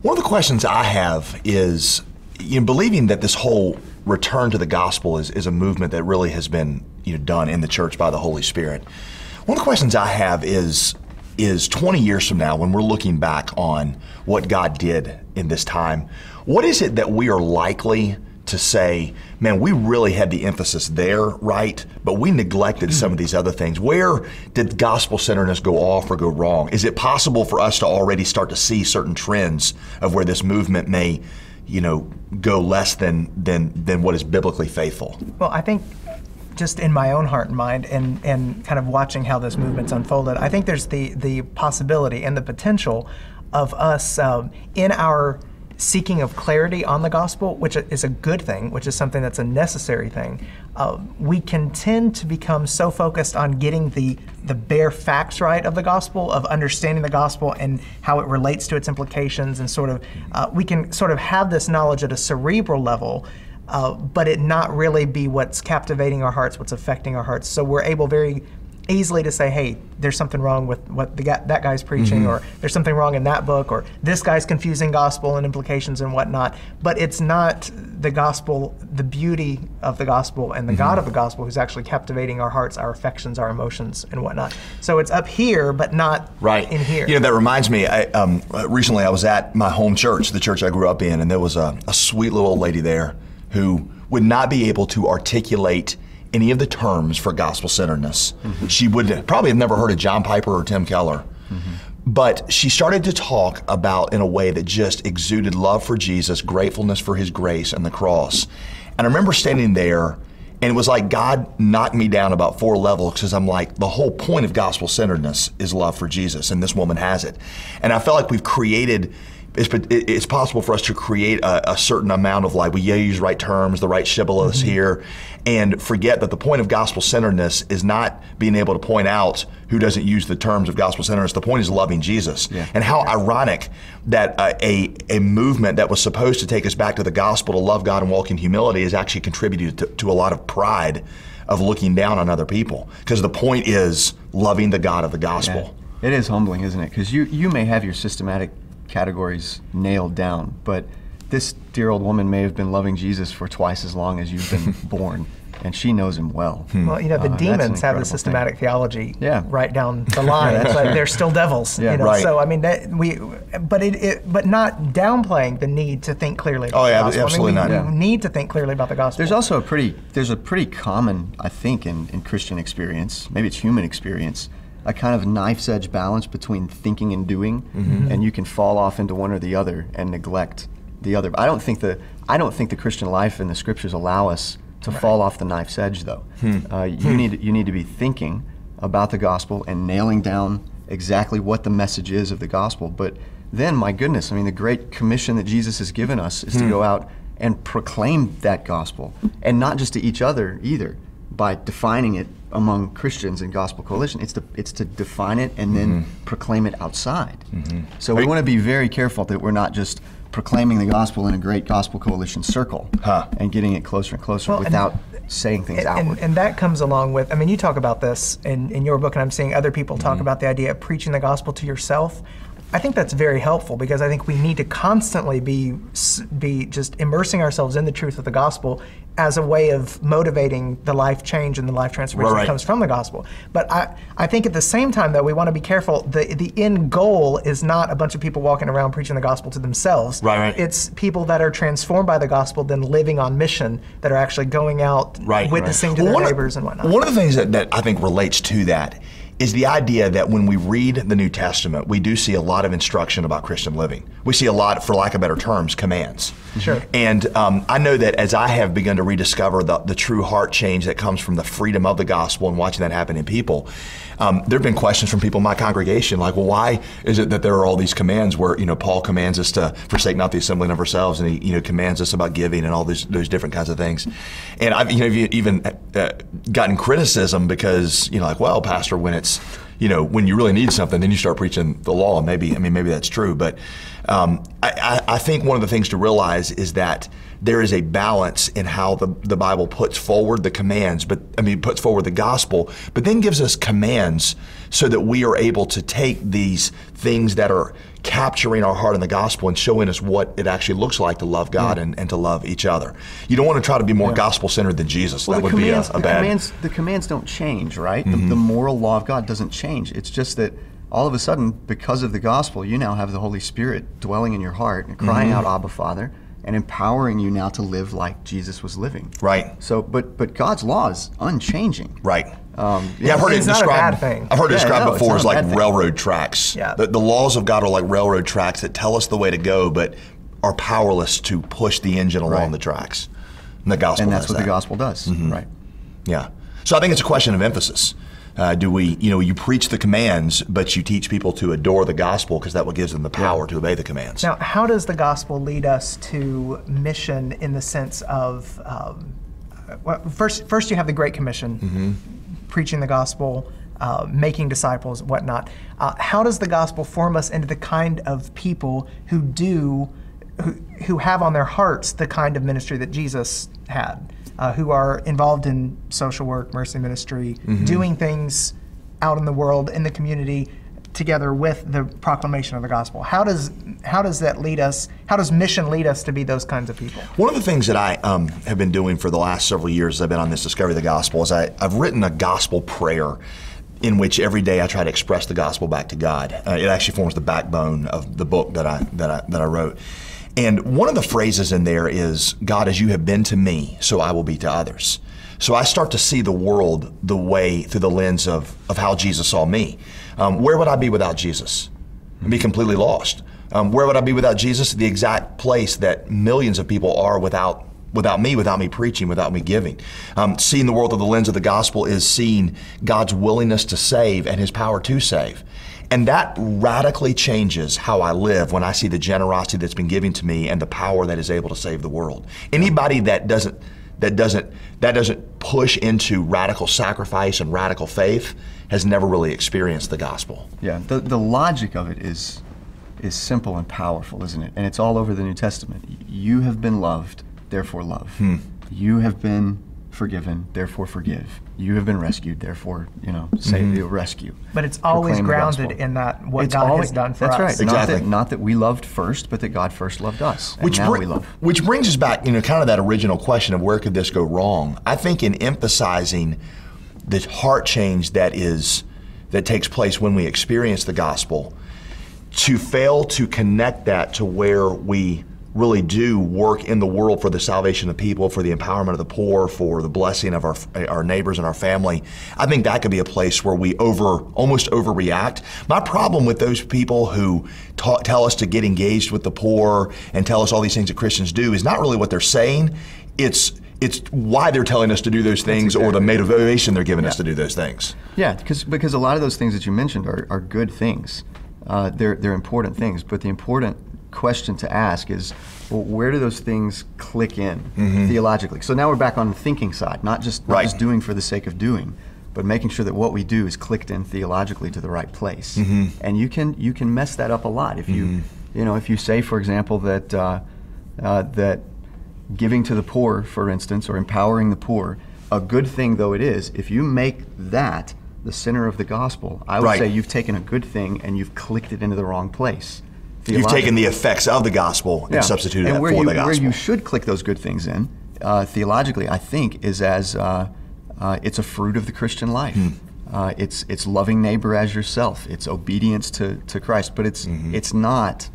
One of the questions I have is, believing that this whole return to the gospel is a movement that really has been done in the church by the Holy Spirit. One of the questions I have is 20 years from now, when we're looking back on what God did in this time, what is it that we are likely to say, man, we really had the emphasis there, right? But we neglected some of these other things. Where did gospel-centeredness go off or go wrong? Is it possible for us to already start to see certain trends of where this movement may, go less than what is biblically faithful? Well, I think just in my own heart and mind and kind of watching how this movement's unfolded, I think there's the possibility and the potential of us in our seeking of clarity on the gospel, which is a good thing, which is something that's a necessary thing, we can tend to become so focused on getting the bare facts right of the gospel, of understanding the gospel and how it relates to its implications, and sort of we can sort of have this knowledge at a cerebral level, but it not really be what's captivating our hearts, what's affecting our hearts. So we're able very easily to say, hey, there's something wrong with what that guy's preaching, or there's something wrong in that book, or this guy's confusing gospel and implications and whatnot. But it's not the gospel, the beauty of the gospel and the God of the gospel who's actually captivating our hearts, our affections, our emotions and whatnot. So it's up here, but not in here. That reminds me, recently I was at my home church, the church I grew up in, and there was a sweet little old lady there who would not be able to articulate any of the terms for gospel-centeredness. She would probably have never heard of John Piper or Tim Keller, but she started to talk about in a way that just exuded love for Jesus, gratefulness for his grace and the cross. And I remember standing there, and it was like God knocked me down about 4 levels, because I'm like, the whole point of gospel-centeredness is love for Jesus, and this woman has it. And I felt like we've created, it's possible for us to create a certain amount of, like, we use right terms, the right shibboleths here, and forget that the point of gospel-centeredness is not being able to point out who doesn't use the terms of gospel-centeredness. The point is loving Jesus. And how ironic that a movement that was supposed to take us back to the gospel, to love God and walk in humility, has actually contributed to a lot of pride of looking down on other people, because the point is loving the God of the gospel. It is humbling, isn't it? Because you may have your systematic categories nailed down, but this dear old woman may have been loving Jesus for twice as long as you've been born, and she knows him well. Well, the demons have the systematic theology right down the line, but they're still devils. So I mean, but not downplaying the need to think clearly about the gospel. Absolutely not. We need to think clearly about the gospel. There's also a pretty common, I think, in Christian experience, maybe it's human experience, a kind of knife's edge balance between thinking and doing, and you can fall off into one or the other and neglect the other. I don't think the Christian life and the scriptures allow us to fall off the knife's edge, though. You need to be thinking about the gospel and nailing down exactly what the message is of the gospel. But then, my goodness, I mean, the great commission that Jesus has given us is to go out and proclaim that gospel, and not just to each other either, by defining it among Christians in Gospel Coalition. It's to define it and then proclaim it outside. So we want to be very careful that we're not just proclaiming the gospel in a great Gospel Coalition circle and getting it closer and closer without saying things outward. And that comes along with, I mean, you talk about this in your book, and I'm seeing other people talk about the idea of preaching the gospel to yourself. I think that's very helpful, because I think we need to constantly be just immersing ourselves in the truth of the gospel as a way of motivating the life change and the life transformation that comes from the gospel. But I think at the same time, though, we want to be careful. The end goal is not a bunch of people walking around preaching the gospel to themselves. It's people that are transformed by the gospel, then living on mission, that are actually going out witnessing to their neighbors and whatnot. One of the things that I think relates to that is the idea that when we read the New Testament, we do see a lot of instruction about Christian living. We see a lot, for lack of better terms, commands. And I know that as I have begun to rediscover the true heart change that comes from the freedom of the gospel and watching that happen in people, there have been questions from people in my congregation like, well, why is it that there are all these commands where, Paul commands us to forsake not the assembling of ourselves, and he, commands us about giving and all those different kinds of things. And I've even gotten criticism because, like, well, Pastor, when it's, when you really need something, then you start preaching the law. Maybe that's true. But I think one of the things to realize is that there is a balance in how the Bible puts forward the commands, puts forward the gospel, but then gives us commands so that we are able to take these things that are capturing our heart in the gospel and showing us what it actually looks like to love God and to love each other. You don't want to try to be more gospel-centered than Jesus. Well, that would be a bad... The commands don't change, right? The moral law of God doesn't change. It's just that all of a sudden, because of the gospel, you now have the Holy Spirit dwelling in your heart and crying out, Abba, Father, and empowering you now to live like Jesus was living. Right. So, but God's law is unchanging. Right. I've heard it described. I've heard it described before as like railroad tracks. Yeah. The laws of God are like railroad tracks that tell us the way to go, but are powerless to push the engine along the tracks. And the gospel. And that's does what that. the gospel does. Right. Yeah. So I think it's a question of emphasis. Do we, you preach the commands, but you teach people to adore the gospel because that's what gives them the power to obey the commands. Now, how does the gospel lead us to mission in the sense of, well, first you have the Great Commission, preaching the gospel, making disciples, whatnot. How does the gospel form us into the kind of people who have on their hearts the kind of ministry that Jesus had? Who are involved in social work, mercy ministry, doing things out in the world, in the community, together with the proclamation of the gospel. How does that lead us? How does mission lead us to be those kinds of people? One of the things that I have been doing for the last several years as I've been on this Discovery of the Gospel is I've written a gospel prayer in which every day I try to express the gospel back to God. It actually forms the backbone of the book that I wrote. And one of the phrases in there is, God, as you have been to me, so I will be to others. So I start to see the world the way through the lens of how Jesus saw me. Where would I be without Jesus? I'd be completely lost. Where would I be without Jesus? The exact place that millions of people are without me preaching, without me giving. Seeing the world through the lens of the gospel is seeing God's willingness to save and his power to save. And that radically changes how I live when I see the generosity that's been given to me and the power that is able to save the world. Anybody that doesn't push into radical sacrifice and radical faith has never really experienced the gospel. Yeah, the logic of it is simple and powerful, isn't it? And it's all over the New Testament. You have been loved, therefore love. You have been forgiven, therefore forgive. You have been rescued, therefore, save the rescue. But it's always grounded in that what God has done for us. That's right. Exactly. Not that we loved first, but that God first loved us. And now we love. Which brings us back, kind of that original question of where could this go wrong? I think in emphasizing the heart change that takes place when we experience the gospel, to fail to connect that to where we really do work in the world for the salvation of people, for the empowerment of the poor, for the blessing of our neighbors and our family. I think that could be a place where we almost overreact. My problem with those people who tell us to get engaged with the poor and tell us all these things that Christians do is not really what they're saying. It's why they're telling us to do those things or the motivation they're giving us to do those things. Yeah, because a lot of those things that you mentioned are good things. They're important things, but the important question to ask is, well, where do those things click in theologically? So now we're back on the thinking side, not just doing for the sake of doing, but making sure that what we do is clicked in theologically to the right place. And you can mess that up a lot if if you say, for example, that giving to the poor, for instance, or empowering the poor, a good thing though it is, if you make that the center of the gospel, I would say you've taken a good thing and you've clicked it into the wrong place. You've taken the effects of the gospel and substituted that for the gospel. Where you should click those good things in, theologically, I think, is as it's a fruit of the Christian life. It's loving neighbor as yourself. It's obedience to Christ, but it's not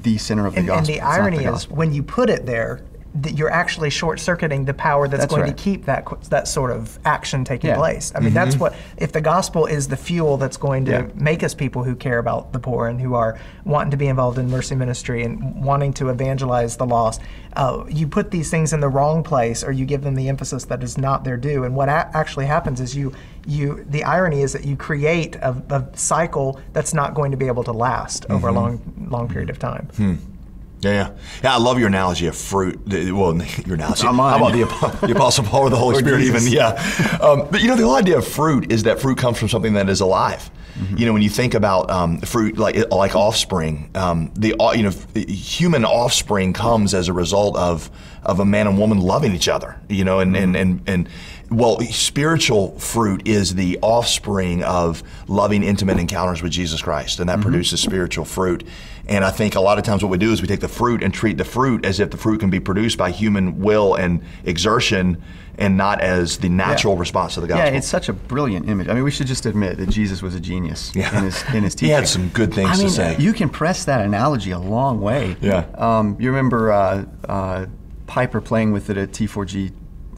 the center of the gospel. And the irony is, when you put it there, that you're actually short-circuiting the power that's going to keep that sort of action taking place. I mean, that's what, if the gospel is the fuel that's going to make us people who care about the poor and who are wanting to be involved in mercy ministry and wanting to evangelize the lost, you put these things in the wrong place, or you give them the emphasis that is not their due. And what actually happens is the irony is that you create a cycle that's not going to be able to last over a long period of time. Yeah, I love your analogy of fruit. Well, your analogy. How about the Apostle Paul or the Holy Spirit even? Yeah. But the whole idea of fruit is that fruit comes from something that is alive. You know, when you think about fruit, like offspring, human offspring comes as a result of a man and woman loving each other. You know, and spiritual fruit is the offspring of loving, intimate encounters with Jesus Christ, and that produces spiritual fruit. And I think a lot of times what we do is we take the fruit and treat the fruit as if the fruit can be produced by human will and exertion, and not as the natural response to the gospel. Yeah, it's such a brilliant image. I mean, we should just admit that Jesus was a genius in his teaching. He had some good things to say. You can press that analogy a long way. Yeah. You remember Piper playing with it at T4G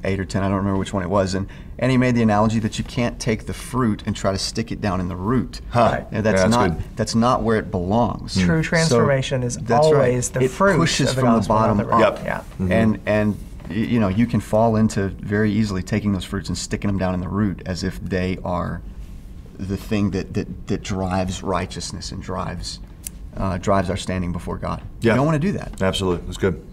8 or 10, I don't remember which one it was, and he made the analogy that you can't take the fruit and try to stick it down in the root. That's not where it belongs. True transformation is always the fruit. It pushes of the from the gospel, bottom not the up. root. And you know, you can fall into very easily taking those fruits and sticking them down in the root as if they are the thing that drives righteousness and drives our standing before God. You don't want to do that. Absolutely. That's good.